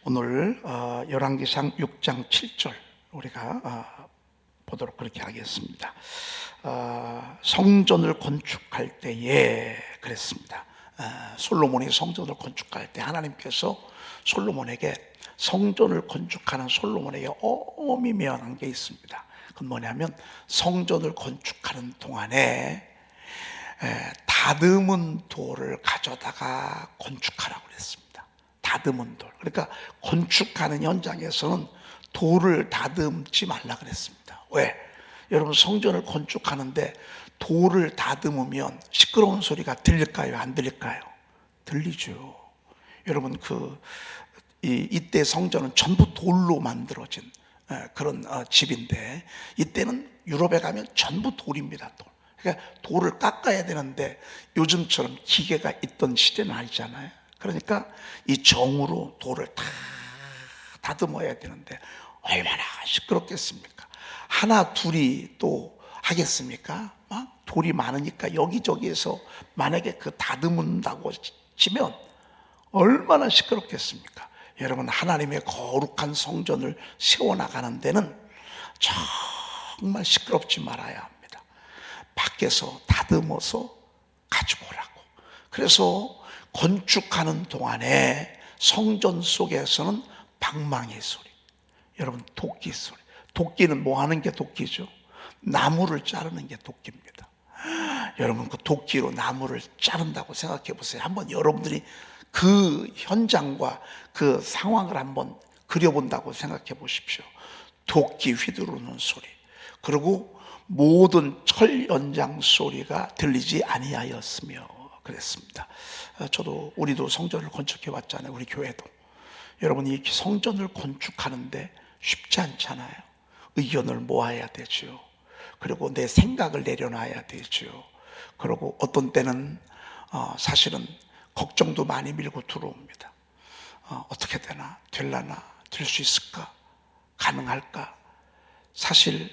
오늘 열왕기상 6장 7절 우리가 보도록 그렇게 하겠습니다. 성전을 건축할 때에 그랬습니다. 솔로몬이 성전을 건축할 때 하나님께서 솔로몬에게 성전을 건축하는 솔로몬에게 엄히 명한 게 있습니다. 그건 뭐냐면 성전을 건축하는 동안에 다듬은 돌을 가져다가 건축하라고 그랬습니다. 다듬은 돌. 그러니까 건축하는 현장에서는 돌을 다듬지 말라 그랬습니다. 왜? 여러분 성전을 건축하는데 돌을 다듬으면 시끄러운 소리가 들릴까요? 안 들릴까요? 들리죠. 여러분 이때 성전은 전부 돌로 만들어진 그런 집인데 이때는 유럽에 가면 전부 돌입니다. 돌. 그러니까 돌을 깎아야 되는데 요즘처럼 기계가 있던 시대는 아니잖아요. 그러니까 이 정으로 돌을 다 다듬어야 되는데 얼마나 시끄럽겠습니까? 하나 둘이 또 하겠습니까? 돌이 많으니까 여기저기에서 만약에 다듬는다고 치면 얼마나 시끄럽겠습니까? 여러분 하나님의 거룩한 성전을 세워나가는 데는 정말 시끄럽지 말아야 합니다. 밖에서 다듬어서 가지고 오라고. 그래서 건축하는 동안에 성전 속에서는 방망이 소리, 여러분 도끼 소리. 도끼는 뭐 하는 게 도끼죠? 나무를 자르는 게 도끼입니다. 여러분 그 도끼로 나무를 자른다고 생각해 보세요. 한번 여러분들이 그 현장과 그 상황을 한번 그려본다고 생각해 보십시오. 도끼 휘두르는 소리, 그리고 모든 철 연장 소리가 들리지 아니하였으며 그랬습니다. 우리도 성전을 건축해 왔잖아요. 우리 교회도. 여러분 이 성전을 건축하는데 쉽지 않잖아요. 의견을 모아야 되죠. 그리고 내 생각을 내려놔야 되죠. 그리고 어떤 때는 사실은 걱정도 많이 밀고 들어옵니다. 어떻게 되나? 될라나? 될 수 있을까? 가능할까? 사실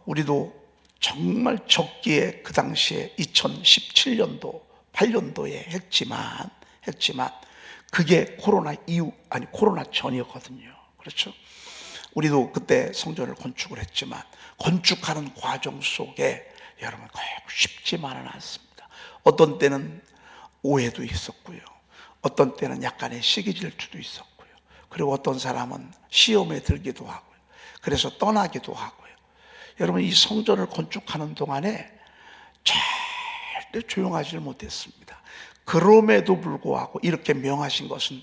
우리도 정말 적기에 그 당시에 2017년도 8년도에 했지만 그게 코로나 이후 아니 코로나 전이었거든요. 그렇죠? 우리도 그때 성전을 건축을 했지만 건축하는 과정 속에 여러분 거의 쉽지만은 않습니다. 어떤 때는 오해도 있었고요. 어떤 때는 약간의 시기 질투도 있었고요. 그리고 어떤 사람은 시험에 들기도 하고요. 그래서 떠나기도 하고요. 여러분 이 성전을 건축하는 동안에 절대 조용하지를 못했습니다. 그럼에도 불구하고 이렇게 명하신 것은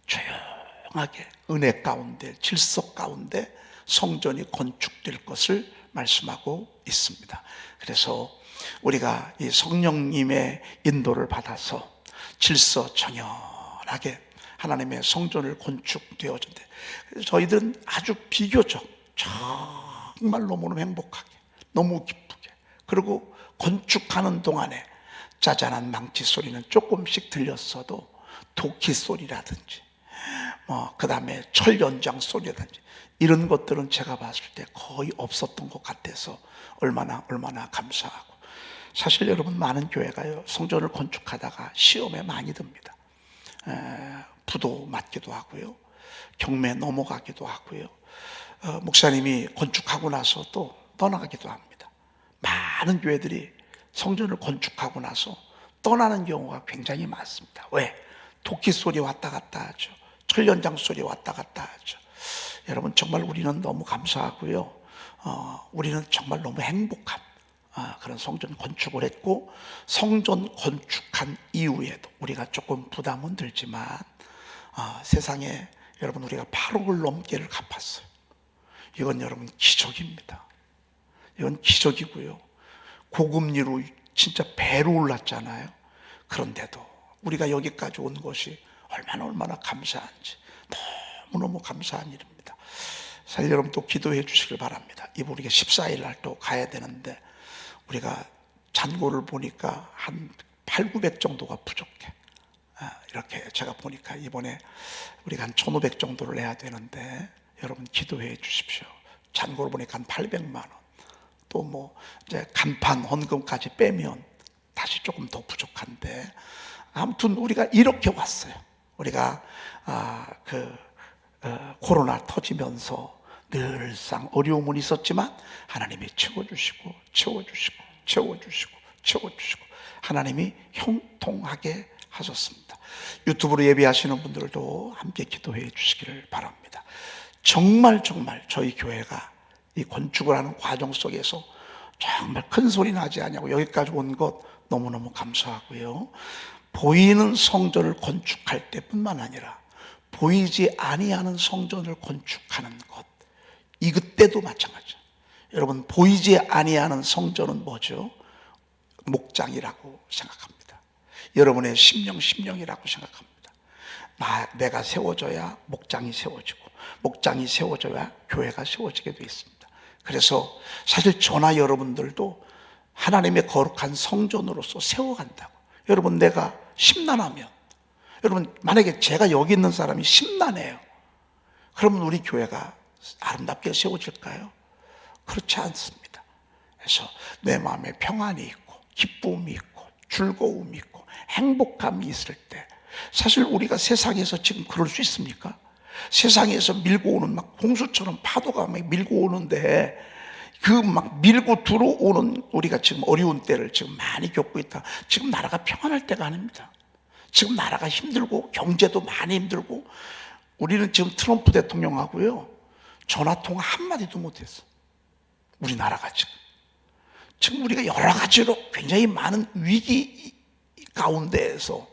조용하게 은혜 가운데 질서 가운데 성전이 건축될 것을 말씀하고 있습니다. 그래서 우리가 이 성령님의 인도를 받아서 질서 정연하게 하나님의 성전을 건축되어진대. 그래서 저희들은 아주 비교적 정말 너무너무 행복하게 너무 기쁘게 그리고 건축하는 동안에 짜잔한 망치 소리는 조금씩 들렸어도 도끼 소리라든지 그 다음에 철 연장 소리라든지 이런 것들은 제가 봤을 때 거의 없었던 것 같아서 얼마나 감사하고. 사실 여러분 많은 교회가요 성전을 건축하다가 시험에 많이 듭니다. 부도 맞기도 하고요, 경매 넘어가기도 하고요, 목사님이 건축하고 나서 또 떠나가기도 합니다. 많은 교회들이 성전을 건축하고 나서 떠나는 경우가 굉장히 많습니다. 왜? 도끼 소리 왔다 갔다 하죠. 철 연장 소리 왔다 갔다 하죠. 여러분 정말 우리는 너무 감사하고요, 우리는 정말 너무 행복한 그런 성전 건축을 했고, 성전 건축한 이후에도 우리가 조금 부담은 들지만 세상에 여러분 우리가 8억을 넘게를 갚았어요. 이건 여러분 기적입니다. 이건 기적이고요, 고금리로 진짜 배로 올랐잖아요. 그런데도 우리가 여기까지 온 것이 얼마나 감사한지, 너무너무 감사한 일입니다. 사실 여러분 또 기도해 주시길 바랍니다. 이번 우리가 14일 날 또 가야 되는데 우리가 잔고를 보니까 한 800-900 정도가 부족해. 이렇게 제가 보니까 이번에 우리가 한 1,500 정도를 내야 되는데 여러분 기도해 주십시오. 잔고를 보니까 한 800만 원. 또 이제 간판 헌금까지 빼면 다시 조금 더 부족한데 아무튼 우리가 이렇게 왔어요. 우리가 코로나 터지면서 늘상 어려움은 있었지만 하나님이 채워주시고 하나님이 형통하게 하셨습니다. 유튜브로 예배하시는 분들도 함께 기도해 주시기를 바랍니다. 정말 저희 교회가 이 건축을 하는 과정 속에서 정말 큰 소리 나지 않냐고 여기까지 온 것 너무너무 감사하고요. 보이는 성전을 건축할 때뿐만 아니라 보이지 아니하는 성전을 건축하는 것, 이때도 마찬가지죠. 여러분, 보이지 아니하는 성전은 뭐죠? 목장이라고 생각합니다. 여러분의 심령이라고 생각합니다. 내가 세워져야 목장이 세워지고, 목장이 세워져야 교회가 세워지게 되어 있습니다. 그래서 사실 저나 여러분들도 하나님의 거룩한 성전으로서 세워간다고. 여러분, 내가 심란하면, 여러분 만약에 제가 여기 있는 사람이 심란해요. 그러면 우리 교회가 아름답게 세워질까요? 그렇지 않습니다. 그래서 내 마음에 평안이 있고 기쁨이 있고 즐거움이 있고 행복감이 있을 때, 사실 우리가 세상에서 지금 그럴 수 있습니까? 세상에서 밀고 오는 막 홍수처럼 파도가 막 밀고 오는데 그 막 밀고 들어오는 우리가 지금 어려운 때를 지금 많이 겪고 있다. 지금 나라가 평안할 때가 아닙니다. 지금 나라가 힘들고 경제도 많이 힘들고, 우리는 지금 트럼프 대통령하고요 전화통화 한마디도 못했어. 우리나라가 지금 우리가 여러 가지로 굉장히 많은 위기 가운데에서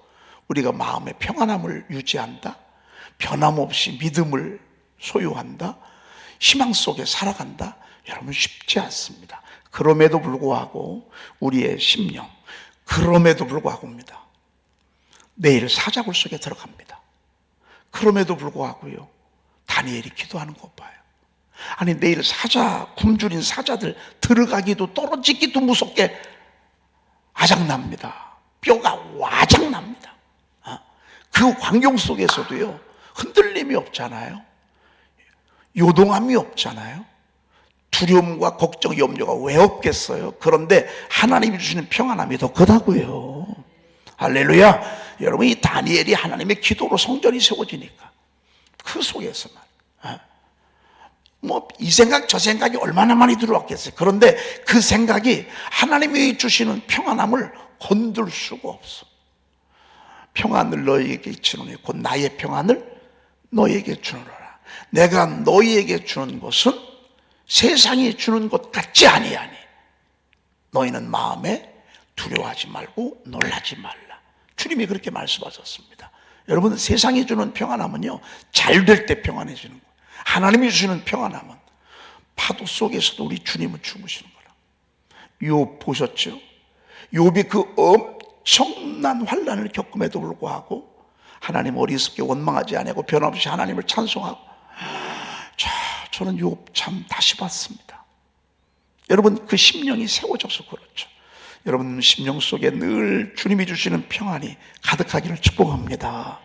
우리가 마음의 평안함을 유지한다, 변함없이 믿음을 소유한다, 희망 속에 살아간다. 여러분, 쉽지 않습니다. 그럼에도 불구하고 우리의 심령, 그럼에도 불구하고입니다, 내일 사자굴 속에 들어갑니다. 그럼에도 불구하고요 다니엘이 기도하는 것 봐요. 아니, 내일 굶주린 사자들 들어가기도 떨어지기도 무섭게 아작납니다. 뼈가 와작납니다. 그 환경 속에서도요 흔들림이 없잖아요. 요동함이 없잖아요. 두려움과 걱정, 염려가 왜 없겠어요? 그런데 하나님이 주시는 평안함이 더 크다고요. 할렐루야. 여러분, 이 다니엘이 하나님의 기도로 성전이 세워지니까 그 속에서만 이 생각 저 생각이 얼마나 많이 들어왔겠어요. 그런데 그 생각이 하나님이 주시는 평안함을 건들 수가 없어. 평안을 너희에게 주노니 곧 나의 평안을 너희에게 주노라. 내가 너희에게 주는 것은 세상이 주는 것 같지 아니하니 너희는 마음에 두려워하지 말고 놀라지 말라. 주님이 그렇게 말씀하셨습니다. 여러분, 세상이 주는 평안함은요 잘 될 때 평안해지는 거예요. 하나님이 주시는 평안함은 파도 속에서도 우리 주님은 주무시는 거라. 욥 보셨죠? 욥이 그 엄청난 환난을 겪음에도 불구하고 하나님 어리석게 원망하지 아니하고 변함없이 하나님을 찬송하고, 저는 욥 참 다시 봤습니다. 여러분, 그 심령이 세워져서 그렇죠. 여러분 심령 속에 늘 주님이 주시는 평안이 가득하기를 축복합니다.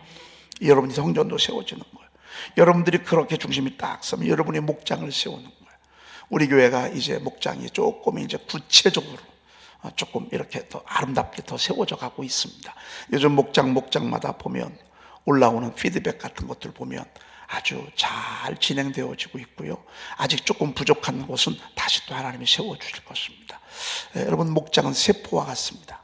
여러분이 성전도 세워지는 거예요. 여러분들이 그렇게 중심이 딱 서면 여러분이 목장을 세우는 거예요. 우리 교회가 이제 목장이 조금 이제 구체적으로 조금 이렇게 더 아름답게 더 세워져 가고 있습니다. 요즘 목장마다 보면 올라오는 피드백 같은 것들 보면 아주 잘 진행되어지고 있고요. 아직 조금 부족한 곳은 다시 또 하나님이 세워주실 것입니다. 여러분, 목장은 세포와 같습니다.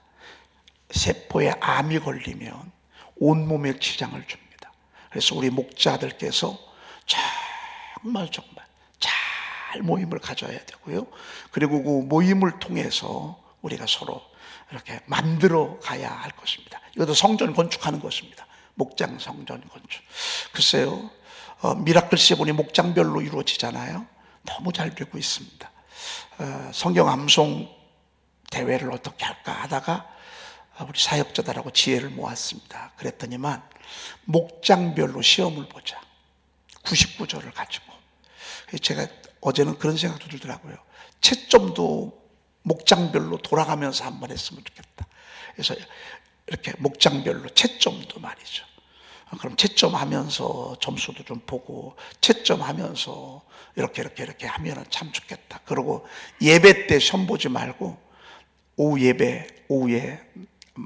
세포에 암이 걸리면 온몸에 지장을 줍니다. 그래서 우리 목자들께서 정말 잘 모임을 가져야 되고요. 그리고 그 모임을 통해서 우리가 서로 이렇게 만들어 가야 할 것입니다. 이것도 성전 건축하는 것입니다. 목장 성전 건축. 글쎄요, 미라클 세븐이 목장별로 이루어지잖아요. 너무 잘 되고 있습니다. 성경 암송 대회를 어떻게 할까 하다가 우리 사역자들하고 지혜를 모았습니다. 그랬더니만 목장별로 시험을 보자. 99절을 가지고. 제가 어제는 그런 생각도 들더라고요. 채점도 목장별로 돌아가면서 한번 했으면 좋겠다. 그래서 이렇게 목장별로 채점도 말이죠. 그럼 채점하면서 점수도 좀 보고 채점하면서 이렇게 하면은 참 좋겠다. 그리고 예배 때 시험 보지 말고 오후에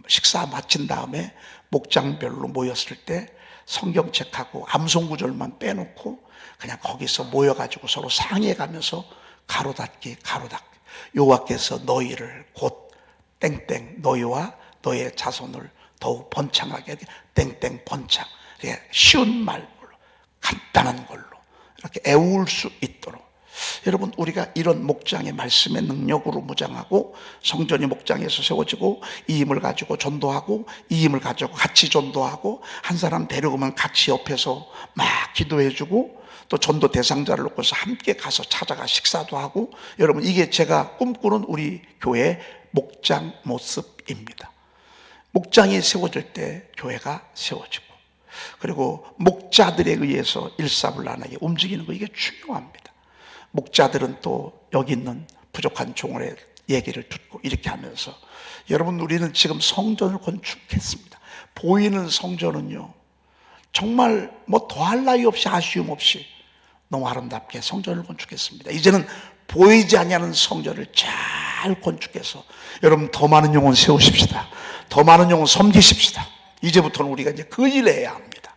식사 마친 다음에 목장별로 모였을 때 성경책하고 암송구절만 빼놓고 그냥 거기서 모여가지고 서로 상의해가면서 가로닫기 여호와께서 너희를 곧 땡땡 너희와 너의 자손을 더욱 번창하게 하게 땡땡 번창. 쉬운 말로 간단한 걸로 이렇게 애울 수 있도록 여러분, 우리가 이런 목장의 말씀의 능력으로 무장하고 성전이 목장에서 세워지고 이 힘을 가지고 전도하고 이 힘을 가지고 같이 전도하고 한 사람 데려오면 같이 옆에서 막 기도해주고 또 전도 대상자를 놓고서 함께 가서 찾아가 식사도 하고, 여러분 이게 제가 꿈꾸는 우리 교회의 목장 모습입니다. 목장이 세워질 때 교회가 세워지고, 그리고 목자들에 의해서 일사불란하게 움직이는 거, 이게 중요합니다. 목자들은 또 여기 있는 부족한 종의 얘기를 듣고 이렇게 하면서, 여러분 우리는 지금 성전을 건축했습니다. 보이는 성전은요 정말 뭐 더할 나위 없이 아쉬움 없이 너무 아름답게 성전을 건축했습니다. 이제는 보이지 아니하는 성전을 잘 건축해서 여러분 더 많은 영혼 세우십시다. 더 많은 영혼 섬기십시다. 이제부터는 우리가 이제 그 일을 해야 합니다.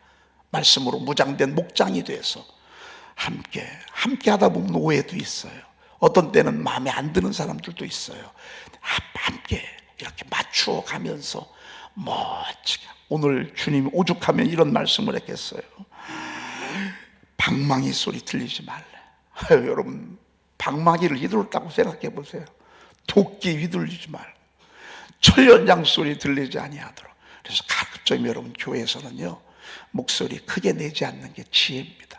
말씀으로 무장된 목장이 돼서 함께 하다 보면 오해도 있어요. 어떤 때는 마음에 안 드는 사람들도 있어요. 함께 이렇게 맞추어 가면서 멋지게, 오늘 주님이 오죽하면 이런 말씀을 했겠어요. 방망이 소리 들리지 말래. 여러분 방망이를 휘둘렀다고 생각해 보세요. 도끼 휘둘리지 말고 철연장 소리 들리지 아니하도록. 그래서 가급적 여러분 교회에서는요 목소리 크게 내지 않는 게 지혜입니다.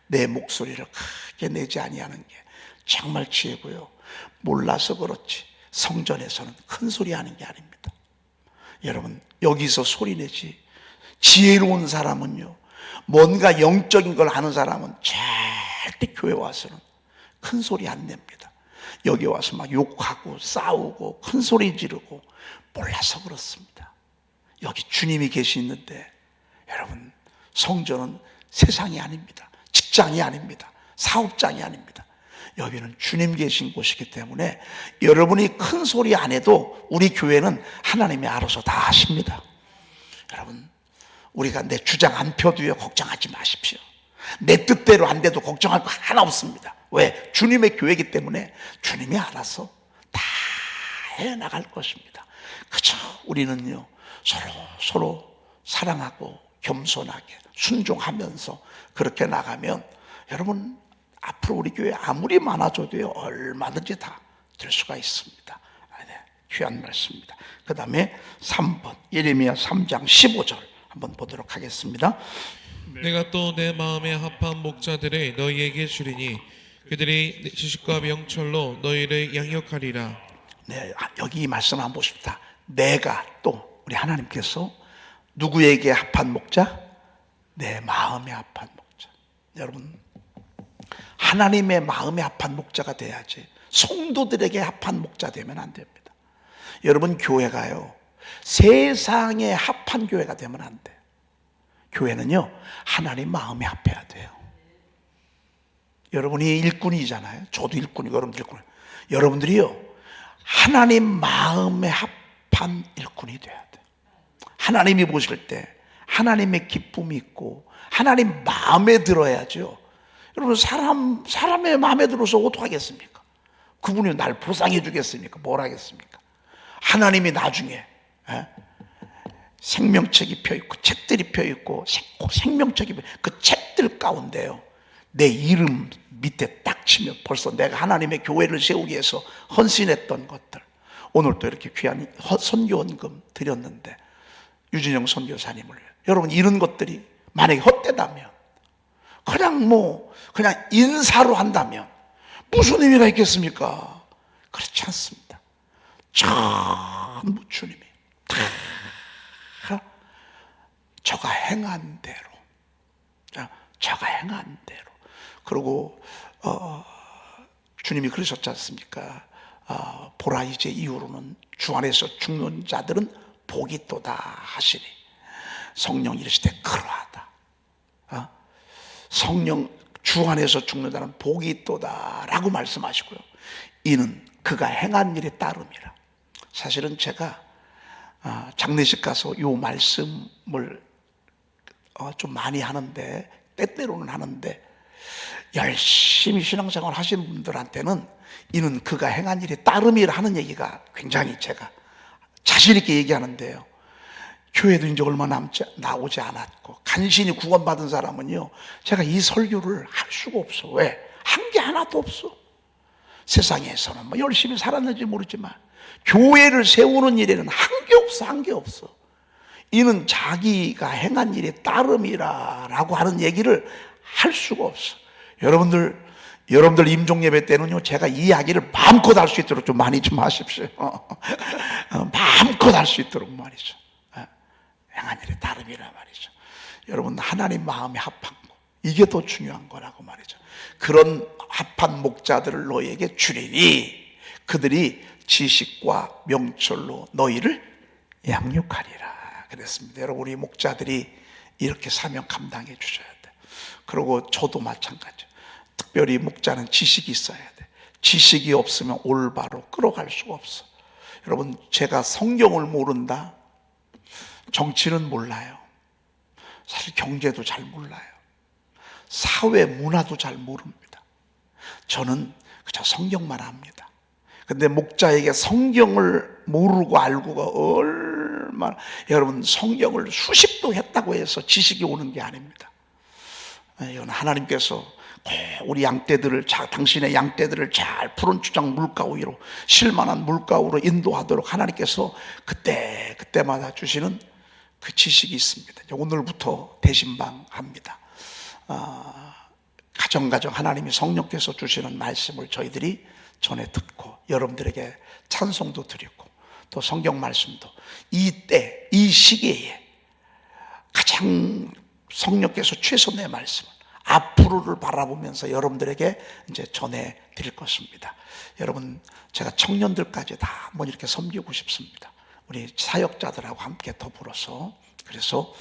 내 목소리를 크게 내지 아니하는 게 정말 지혜고요. 몰라서 그렇지 성전에서는 큰 소리 하는 게 아닙니다. 여러분 여기서 소리 내지, 지혜로운 사람은요, 뭔가 영적인 걸 아는 사람은 절대 교회 와서는 큰 소리 안 냅니다. 여기 와서 막 욕하고 싸우고 큰 소리 지르고, 몰라서 그렇습니다. 여기 주님이 계시는데 여러분 성전은 세상이 아닙니다. 직장이 아닙니다. 사업장이 아닙니다. 여기는 주님 계신 곳이기 때문에 여러분이 큰 소리 안 해도 우리 교회는 하나님이 알아서 다 하십니다. 여러분 우리가 내 주장 안 펴도요 걱정하지 마십시오. 내 뜻대로 안 돼도 걱정할 거 하나 없습니다. 왜? 주님의 교회이기 때문에 주님이 알아서 다 해나갈 것입니다. 그저 우리는요 서로 사랑하고 겸손하게 순종하면서 그렇게 나가면 여러분 앞으로 우리 교회 아무리 많아져도요 얼마든지 다 될 수가 있습니다. 귀한 말씀입니다. 그 다음에 3번 예레미야 3장 15절 한번 보도록 하겠습니다. 내가 또 내 마음에 합한 목자들을 너희에게 주리니 그들이 지식과 명철로 너희를 양육하리라. 네, 여기 이 말씀 한번 보십시다. 내가 또 우리 하나님께서 누구에게 합한 목자? 내 마음에 합한 목자. 여러분 하나님의 마음에 합한 목자가 돼야지 성도들에게 합한 목자 되면 안 됩니다. 여러분 교회가요 세상에 합한 교회가 되면 안 돼요. 교회는요 하나님 마음에 합해야 돼요. 여러분이 일꾼이잖아요. 저도 일꾼이고 여러분도 일꾼이에요. 여러분들이요 하나님 마음에 합한 일꾼이 돼야 돼요. 하나님이 보실 때 하나님의 기쁨이 있고 하나님 마음에 들어야죠. 여러분 사람의 마음에 들어서 어떡하겠습니까? 그분이 날 보상해 주겠습니까? 뭘 하겠습니까? 하나님이 나중에 생명책이 펴있고 책들이 펴있고 생명책이 그 책들 가운데요 내 이름 밑에 딱 치면 벌써 내가 하나님의 교회를 세우기 위해서 헌신했던 것들, 오늘 또 이렇게 귀한 선교원금 드렸는데 유진영 선교사님을, 여러분 이런 것들이 만약에 헛되다면 그냥 인사로 한다면 무슨 의미가 있겠습니까? 그렇지 않습니다. 전부 주님이 다 저가 행한 대로 그리고 주님이 그러셨지 않습니까? 보라 이제 이후로는 주 안에서 죽는 자들은 복이 있도다 하시니 성령 이르시되 그러하다. 성령 주 안에서 죽는 자는 복이 있도다 라고 말씀하시고요, 이는 그가 행한 일에 따름이라. 사실은 제가 장례식 가서 이 말씀을 좀 많이 하는데, 때때로는 하는데, 열심히 신앙생활 하시는 분들한테는 이는 그가 행한 일이 따름이라 하는 얘기가 굉장히 제가 자신 있게 얘기하는데요. 교회도 이제 얼마 나오지 않았고 간신히 구원받은 사람은요, 제가 이 설교를 할 수가 없어. 왜? 한 게 하나도 없어. 세상에서는 뭐 열심히 살았는지 모르지만 교회를 세우는 일에는 한 게 없어. 한 게 없어. 이는 자기가 행한 일이 따름이라라고 하는 얘기를 할 수가 없어. 여러분들 임종 예배 때는요, 제가 이 이야기를 마음껏 할 수 있도록 좀 많이 좀 하십시오. 마음껏 할 수 있도록 말이죠. 행한 일이 따름이라 말이죠. 여러분, 하나님 마음이 합한 거, 이게 더 중요한 거라고 말이죠. 그런 합한 목자들을 너희에게 주리니 그들이 지식과 명철로 너희를 양육하리라 그랬습니다. 여러분, 우리 목자들이 이렇게 사명 감당해 주셔야 돼. 그리고 저도 마찬가지. 특별히 목자는 지식이 있어야 돼. 지식이 없으면 올바로 끌어갈 수가 없어. 여러분, 제가 성경을 모른다, 정치는 몰라요, 사실 경제도 잘 몰라요, 사회 문화도 잘 모릅니다. 저는 그저 성경만 합니다. 근데 목자에게 성경을 모르고 알고가 얼마나, 여러분, 성경을 수십도 했다고 해서 지식이 오는 게 아닙니다. 이건 하나님께서 우리 양떼들을, 당신의 양떼들을 잘 푸른 주장 물가 위로, 실만한 물가 위로 인도하도록 하나님께서 그때마다 주시는 그 지식이 있습니다. 오늘부터 대신방 합니다. 가정 하나님이 성령께서 주시는 말씀을 저희들이 전에 듣고 여러분들에게 찬송도 드리고 또 성경 말씀도 이 시기에 가장 성령께서 최선의 말씀을 앞으로를 바라보면서 여러분들에게 이제 전해 드릴 것입니다. 여러분, 제가 청년들까지 다 한번 이렇게 섬기고 싶습니다. 우리 사역자들하고 함께 더불어서. 그래서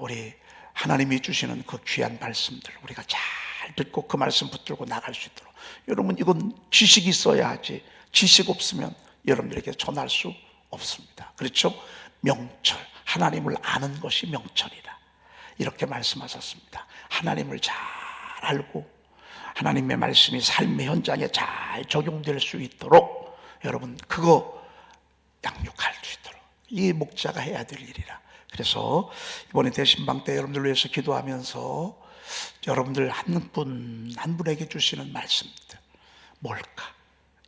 우리 하나님이 주시는 그 귀한 말씀들 우리가 잘 듣고 그 말씀 붙들고 나갈 수 있도록. 여러분, 이건 지식이 있어야 하지, 지식 없으면 여러분들에게 전할 수 없습니다. 그렇죠? 명철, 하나님을 아는 것이 명철이다, 이렇게 말씀하셨습니다. 하나님을 잘 알고 하나님의 말씀이 삶의 현장에 잘 적용될 수 있도록 여러분, 그거 양육할 수 있도록 이 목자가 해야 될 일이라. 그래서 이번에 대신방 때 여러분들 위해서 기도하면서 여러분들 한 분 한 분에게 주시는 말씀들 뭘까,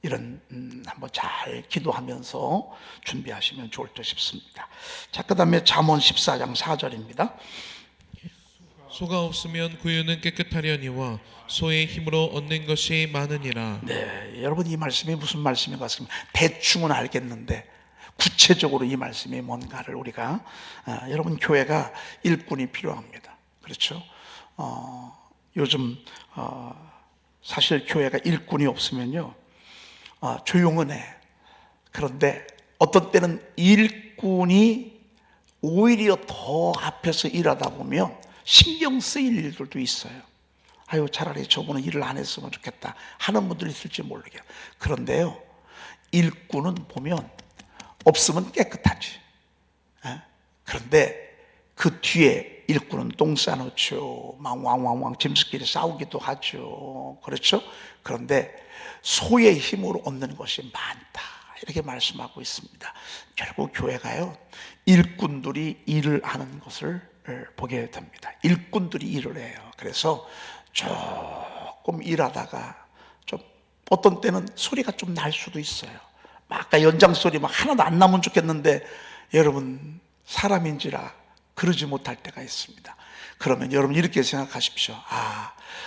이런 한번 잘 기도하면서 준비하시면 좋을 듯 싶습니다. 자, 그 다음에 잠언 14장 4절입니다. 소가 없으면 구유는 깨끗하려니와 소의 힘으로 얻는 것이 많으니라. 네, 여러분, 이 말씀이 무슨 말씀인 것 같습니다. 대충은 알겠는데 구체적으로 이 말씀이 뭔가를 우리가 여러분, 교회가 일꾼이 필요합니다. 그렇죠? 요즘 사실 교회가 일꾼이 없으면요, 조용은 해. 그런데 어떤 때는 일꾼이 오히려 더 앞에서 일하다 보면 신경 쓰일 일들도 있어요. 아유, 차라리 저분은 일을 안 했으면 좋겠다 하는 분들이 있을지 모르겠어요. 그런데요, 일꾼은 보면 없으면 깨끗하지. 그런데 그 뒤에 일꾼은 똥 싸놓죠. 막 왕왕왕 짐승끼리 싸우기도 하죠. 그렇죠? 그런데 소의 힘으로 얻는 것이 많다, 이렇게 말씀하고 있습니다. 결국 교회가요, 일꾼들이 일을 하는 것을 보게 됩니다. 일꾼들이 일을 해요. 그래서 조금 일하다가 좀 어떤 때는 소리가 좀 날 수도 있어요. 아까 연장 소리 막 하나도 안 나면 좋겠는데 여러분, 사람인지라 그러지 못할 때가 있습니다. 그러면 여러분 이렇게 생각하십시오.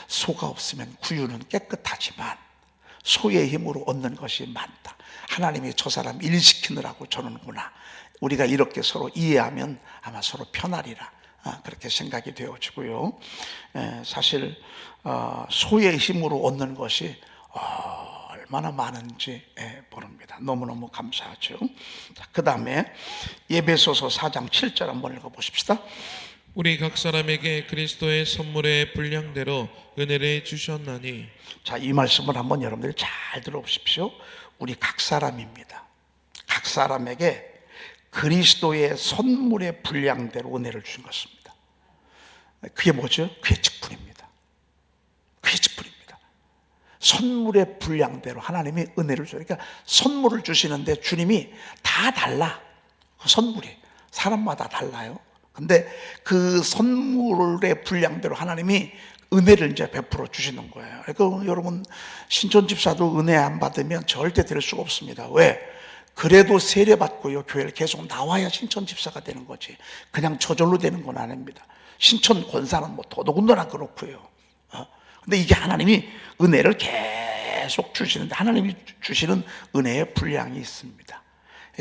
소가 없으면 구유는 깨끗하지만 소의 힘으로 얻는 것이 많다. 하나님이 저 사람 일시키느라고 저는구나. 우리가 이렇게 서로 이해하면 아마 서로 편하리라, 그렇게 생각이 되어지고요. 사실 소의 힘으로 얻는 것이 얼마나 많은지 모릅니다. 너무너무 감사하죠. 그 다음에 에베소서 4장 7절 한번 읽어보십시다. 우리 각 사람에게 그리스도의 선물의 분량대로 은혜를 주셨나니. 자, 이 말씀을 한번 여러분들이 잘 들어보십시오. 우리 각 사람입니다. 각 사람에게 그리스도의 선물의 분량대로 은혜를 주신 것입니다. 그게 뭐죠? 그게 직분입니다. 그게 직분입니다. 선물의 분량대로 하나님이 은혜를 줘요. 그러니까 선물을 주시는데 주님이 다 달라. 그 선물이 사람마다 달라요. 근데 그 선물의 분량대로 하나님이 은혜를 이제 베풀어 주시는 거예요. 그러니까 여러분, 신천 집사도 은혜 안 받으면 절대 될 수가 없습니다. 왜? 그래도 세례 받고요, 교회를 계속 나와야 신천 집사가 되는 거지. 그냥 저절로 되는 건 아닙니다. 신천 권사는 뭐 더더군다나 그렇고요. 근데 이게 하나님이 은혜를 계속 주시는데, 하나님이 주시는 은혜의 분량이 있습니다.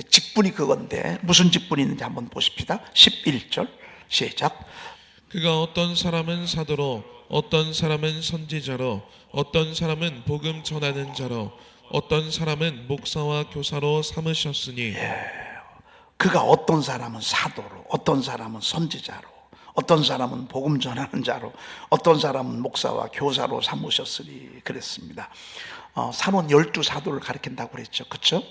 직분이 그건데 무슨 직분이 있는지 한번 보십시다. 11절 시작. 그가 어떤 사람은 사도로, 어떤 사람은 선지자로, 어떤 사람은 복음 전하는 자로, 어떤 사람은 목사와 교사로 삼으셨으니. 그가 어떤 사람은 사도로, 어떤 사람은 선지자로, 어떤 사람은 복음 전하는 자로, 어떤 사람은 목사와 교사로 삼으셨으니 그랬습니다. 산원 12사도를 가리킨다고 그랬죠. 그렇죠?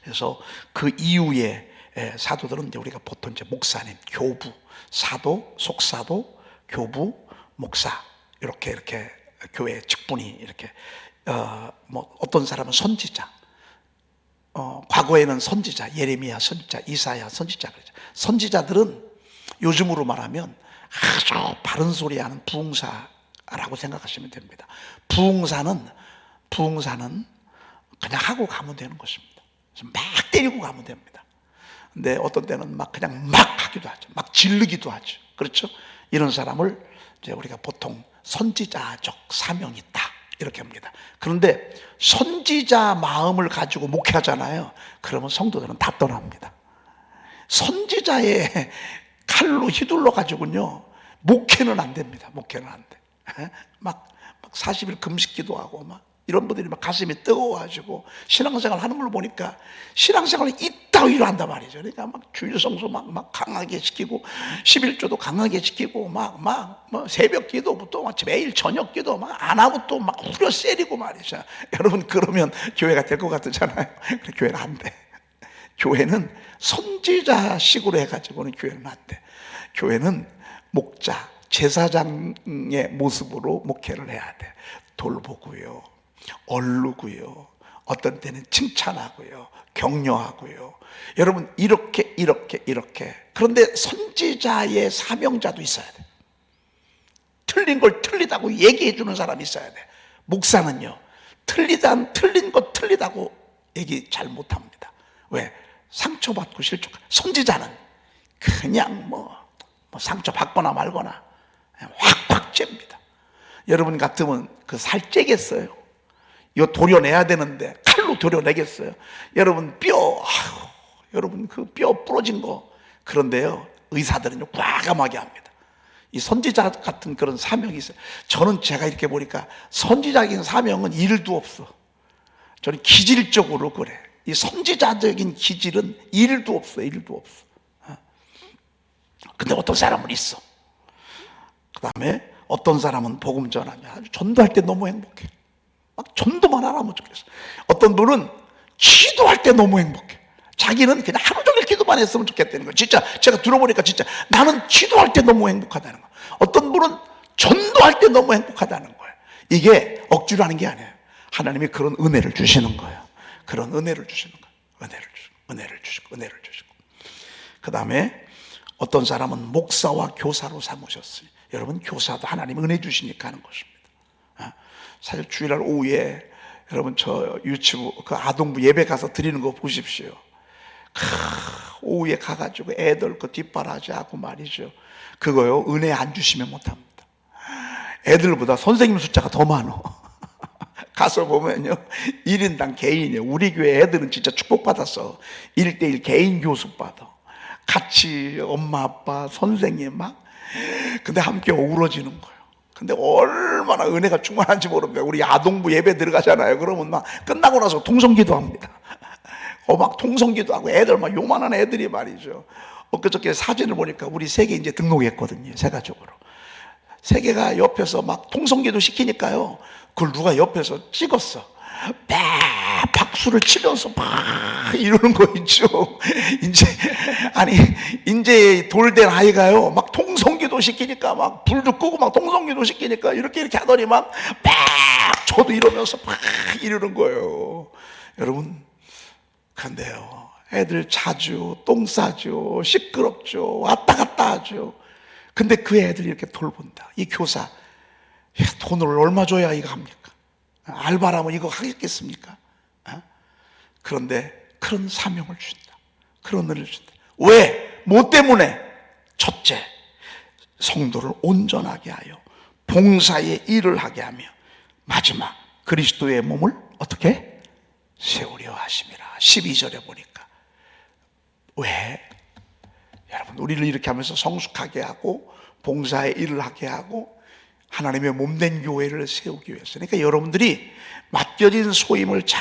그래서 그 이후에 사도들은 이제 우리가 보통 이제 목사님, 교부, 사도, 속사도, 교부, 목사, 이렇게 교회 직분이 이렇게 뭐 어떤 사람은 선지자, 과거에는 선지자, 예레미야 선지자, 이사야 선지자 그러죠. 선지자들은 요즘으로 말하면 아주 바른 소리하는 부흥사라고 생각하시면 됩니다. 부흥사는 그냥 하고 가면 되는 것입니다. 막 때리고 가면 됩니다. 근데 어떤 때는 막 그냥 막 하기도 하죠. 막 질르기도 하죠. 그렇죠? 이런 사람을 이제 우리가 보통 선지자적 사명이 있다 이렇게 합니다. 그런데 선지자 마음을 가지고 목회하잖아요. 그러면 성도들은 다 떠납니다. 선지자의 칼로 휘둘러 가지고는요, 목회는 안 됩니다. 목회는 안 돼. 막 40일 금식기도 하고 막 이런 분들이 막 가슴이 뜨거워가지고 신앙생활 하는 걸 보니까 신앙생활을 이따위로 한단 말이죠. 그러니까 막 주일성수 막 강하게 시키고 11조도 강하게 시키고 막 새벽 기도부터 막 매일 저녁 기도 막 안 하고 또 막 후려 세리고 말이죠. 여러분, 그러면 교회가 될 것 같잖아요. 교회는 안 돼. 교회는 선지자식으로 해가지고는 교회는 안 돼. 교회는 목자, 제사장의 모습으로 목회를 해야 돼. 돌보고요, 얼르고요, 어떤 때는 칭찬하고요, 격려하고요. 여러분, 이렇게. 그런데 선지자의 사명자도 있어야 돼. 틀린 걸 틀리다고 얘기해 주는 사람이 있어야 돼. 목사는요, 틀린 거 틀리다고 얘기 잘 못합니다. 왜? 상처받고 실족. 선지자는 그냥 뭐 상처받거나 말거나 확 잽니다. 여러분 같으면 그 살 째겠어요? 이거 도려내야 되는데 칼로 도려내겠어요? 여러분 여러분 그 뼈 부러진 거. 그런데요, 의사들은요 과감하게 합니다. 이 선지자 같은 그런 사명이 있어요. 저는 제가 이렇게 보니까 선지자적인 사명은 일도 없어. 저는 기질적으로 그래. 이 선지자적인 기질은 일도 없어. 근데 어떤 사람은 있어. 그 다음에 어떤 사람은 복음 전하면 아주 전도할 때 너무 행복해. 막 전도만 안 하면 좋겠어. 어떤 분은 기도할 때 너무 행복해. 자기는 그냥 하루 종일 기도만 했으면 좋겠다는 거예요. 진짜 제가 들어보니까 진짜 나는 기도할 때 너무 행복하다는 거예요. 어떤 분은 전도할 때 너무 행복하다는 거예요. 이게 억지로 하는 게 아니에요. 하나님이 그런 은혜를 주시는 거예요. 그런 은혜를 주시는 거예요. 은혜를 주시고. 그 다음에 어떤 사람은 목사와 교사로 삼으셨으니. 여러분, 교사도 하나님 은혜 주시니까 하는 것입니다. 사실 주일날 오후에 여러분 저 유치부 그 아동부 예배 가서 드리는 거 보십시오. 오후에 가가지고 애들 그 뒷바라지하고 말이죠. 그거요, 은혜 안 주시면 못합니다. 애들보다 선생님 숫자가 더 많어. 가서 보면요, 1인당 개인이에요. 우리 교회 애들은 진짜 축복받았어. 1:1 개인 교습 받아. 같이 엄마 아빠 선생님 막. 근데 함께 어우러지는 거예요. 근데 얼마나 은혜가 충만한지 모릅니다. 우리 아동부 예배 들어가잖아요. 그러면 막 끝나고 나서 통성기도 합니다. 막 통성기도 하고 애들 막 요만한 애들이 말이죠. 엊그저께 사진을 보니까 우리 세계 이제 등록했거든요. 세가족으로. 세계가 옆에서 막 통성기도 시키니까요, 그걸 누가 옆에서 찍었어. 막 박수를 치면서 막 이러는 거 있죠. 이제 돌된 아이가요, 막 통성기도 기도 시키니까 막 불도 끄고 막 동성 기도 시키니까 이렇게 하더니만 막 저도 이러면서 막 이러는 거예요. 여러분, 그런데요, 애들 자주 똥 싸죠, 시끄럽죠, 왔다 갔다 하죠. 근데 그 애들 이렇게 돌본다. 이 교사 돈을 얼마 줘야 이거 합니까? 알바라면 이거 하겠겠습니까? 그런데 그런 사명을 준다. 그런 은혜를 준다. 왜? 뭐 때문에? 첫째, 성도를 온전하게 하여 봉사의 일을 하게 하며, 마지막, 그리스도의 몸을 어떻게? 세우려 하심이라. 12절에 보니까. 왜? 여러분, 우리를 이렇게 하면서 성숙하게 하고 봉사의 일을 하게 하고 하나님의 몸된 교회를 세우기 위해서. 그러니까 여러분들이 맡겨진 소임을 잘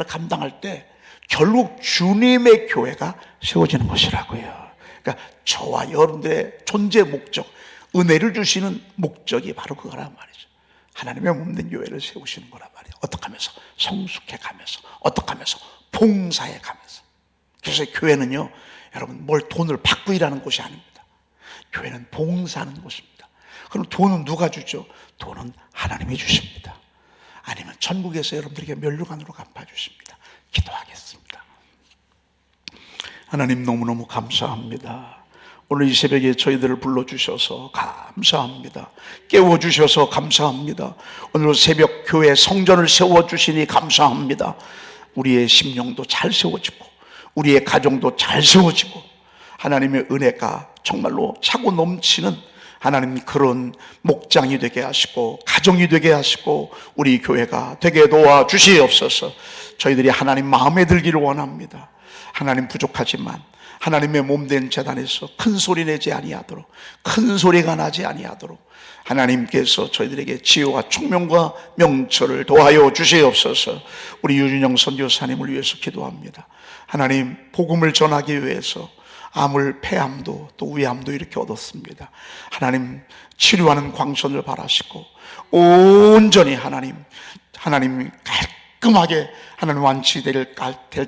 감당할 때 결국 주님의 교회가 세워지는 것이라고요. 그러니까 저와 여러분들의 존재 목적, 은혜를 주시는 목적이 바로 그거란 말이죠. 하나님의 몸된 교회를 세우시는 거란 말이에요. 어떻게 하면서? 성숙해 가면서. 어떻게 하면서? 봉사해 가면서. 그래서 교회는요, 여러분, 뭘 돈을 받고 일하는 곳이 아닙니다. 교회는 봉사하는 곳입니다. 그럼 돈은 누가 주죠? 돈은 하나님이 주십니다. 아니면 천국에서 여러분들에게 면류관으로 갚아주십니다. 기도하겠습니다. 하나님, 너무너무 감사합니다. 오늘 이 새벽에 저희들을 불러주셔서 감사합니다. 깨워주셔서 감사합니다. 오늘 새벽 교회 성전을 세워주시니 감사합니다. 우리의 심령도 잘 세워지고 우리의 가정도 잘 세워지고 하나님의 은혜가 정말로 차고 넘치는 하나님, 그런 목장이 되게 하시고 가정이 되게 하시고 우리 교회가 되게 도와주시옵소서. 저희들이 하나님 마음에 들기를 원합니다. 하나님, 부족하지만 하나님의 몸된 제단에서 큰 소리 내지 아니하도록, 큰 소리가 나지 아니하도록 하나님께서 저희들에게 지혜와 총명과 명철을 도하여 주시옵소서. 우리 유준영 선교사님을 위해서 기도합니다. 하나님, 복음을 전하기 위해서 암을, 폐암도 또 위암도 이렇게 얻었습니다. 하나님, 치료하는 광선을 바라시고 온전히 하나님 깔끔하게 하나님 완치될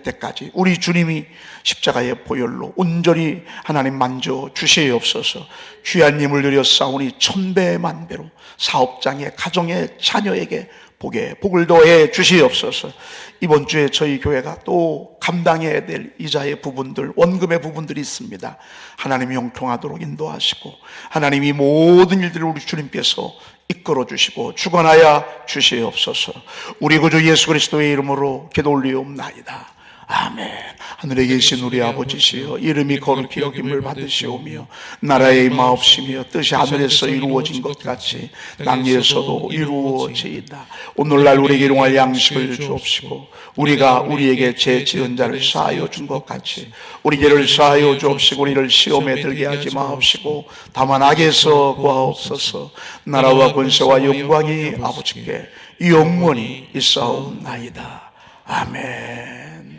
때까지 우리 주님이 십자가의 보혈로 온전히 하나님 만져 주시옵소서. 귀한 힘을 들여 싸우니 천배 만배로 사업장에, 가정에, 자녀에게 복을 더해 주시옵소서. 이번 주에 저희 교회가 또 감당해야 될 이자의 부분들, 원금의 부분들이 있습니다. 하나님이 형통하도록 인도하시고 하나님이 모든 일들을 우리 주님께서 이끌어 주시고 주관하여 주시옵소서. 우리 구주 예수 그리스도의 이름으로 기도 올리옵나이다. 아멘. 하늘에 계신 우리 아버지시여, 이름이 거룩히 여김을 받으시오며 나라의 임하옵시며 뜻이 하늘에서 이루어진 것 같이 땅에서도 이루어지이다. 오늘날 우리에게 일용할 양식을 주옵시고 우리가 우리에게 죄 지은 자를 사하여 준 것 같이 우리 죄를 사하여 주옵시고 우리를 시험에 들게 하지 마옵시고 다만 악에서 구하옵소서. 나라와 권세와 영광이 아버지께 영원히 있사옵나이다. 아멘.